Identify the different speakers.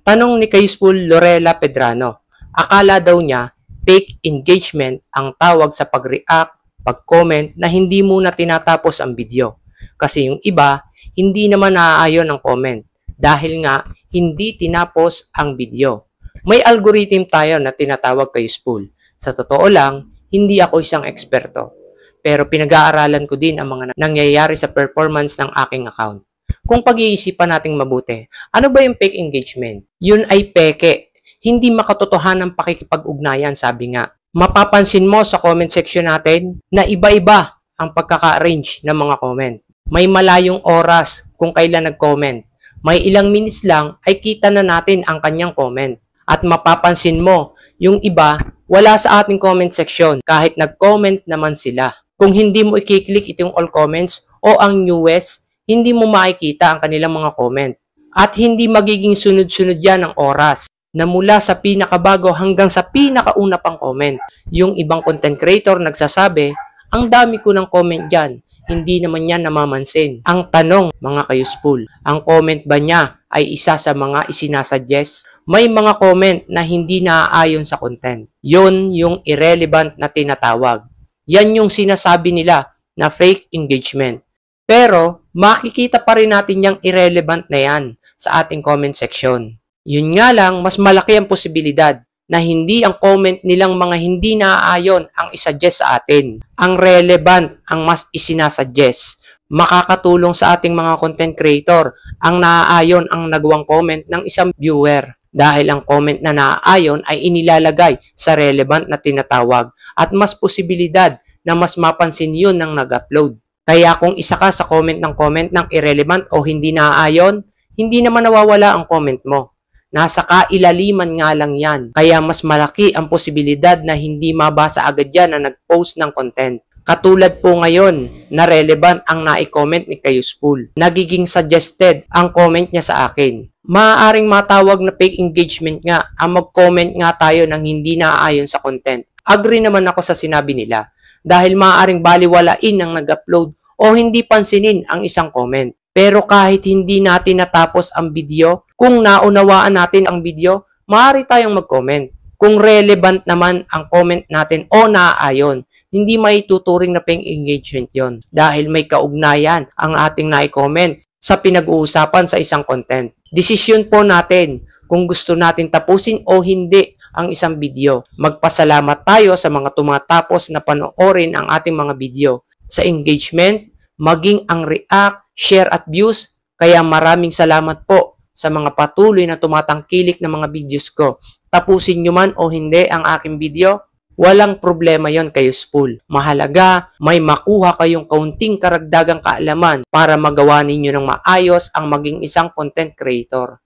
Speaker 1: Tanong ni Kayusful Lorela Pedrano, akala daw niya fake engagement ang tawag sa pag-react, pag-comment na hindi muna tinatapos ang video. Kasi yung iba, hindi naman naaayon ang comment dahil nga hindi tinapos ang video. May algorithm tayo na tinatawag Kayusful. Sa totoo lang, hindi ako isang eksperto. Pero pinag-aaralan ko din ang mga nangyayari sa performance ng aking account. Kung pag-iisipan nating mabuti, ano ba yung fake engagement? Yun ay peke. Hindi makatotohanan pakikipag-ugnayan, sabi nga. Mapapansin mo sa comment section natin na iba-iba ang pagkaka-arrange ng mga comment. May malayong oras kung kailan nag-comment. May ilang minutes lang ay kita na natin ang kanyang comment. At mapapansin mo, yung iba, wala sa ating comment section kahit nag-comment naman sila. Kung hindi mo i-click itong all comments o ang newest, hindi mo makikita ang kanilang mga comment. At hindi magiging sunod-sunod yan ng oras na mula sa pinakabago hanggang sa pinakauna pang comment. Yung ibang content creator nagsasabi, ang dami ko ng comment dyan, hindi naman yan namamansin. Ang tanong, mga Kayusful, ang comment ba niya ay isa sa mga isinasuggest? May mga comment na hindi naaayon sa content. Yun yung irrelevant na tinatawag. Yan yung sinasabi nila na fake engagement. Pero, makikita pa rin natin yung irrelevant na yan sa ating comment section. Yun nga lang, mas malaki ang posibilidad na hindi ang comment nilang mga hindi naaayon ang isuggest sa atin. Ang relevant ang mas isinasuggest. Makakatulong sa ating mga content creator ang naaayon ang nagawang comment ng isang viewer. Dahil ang comment na naaayon ay inilalagay sa relevant na tinatawag at mas posibilidad na mas mapansin yun ng nag-upload. Kaya kung isa ka sa comment ng irrelevant o hindi naaayon, hindi naman nawawala ang comment mo. Nasa kailaliman nga lang yan. Kaya mas malaki ang posibilidad na hindi mabasa agad yan na nag-post ng content. Katulad po ngayon na relevant ang nai-comment ni Kayusful. Nagiging suggested ang comment niya sa akin. Maaaring matawag na fake engagement nga ang mag-comment nga tayo ng hindi naaayon sa content. Agree naman ako sa sinabi nila dahil maaaring baliwalain ang nag-upload o hindi pansinin ang isang comment. Pero kahit hindi natin natapos ang video, kung naunawaan natin ang video, maaari tayong mag-comment. Kung relevant naman ang comment natin o naaayon, hindi maituturing na fake engagement yon dahil may kaugnayan ang ating nai-comment sa pinag-uusapan sa isang content. Desisyon po natin kung gusto natin tapusin o hindi ang isang video. Magpasalamat tayo sa mga tumatapos na panoorin ang ating mga video. Sa engagement, maging ang react, share at views. Kaya maraming salamat po sa mga patuloy na tumatangkilik ng mga videos ko. Tapusin nyo man o hindi ang aking video, walang problema yon Kayusful. Mahalaga, may makuha kayong kaunting karagdagang kaalaman para magawa ninyo ng maayos ang maging isang content creator.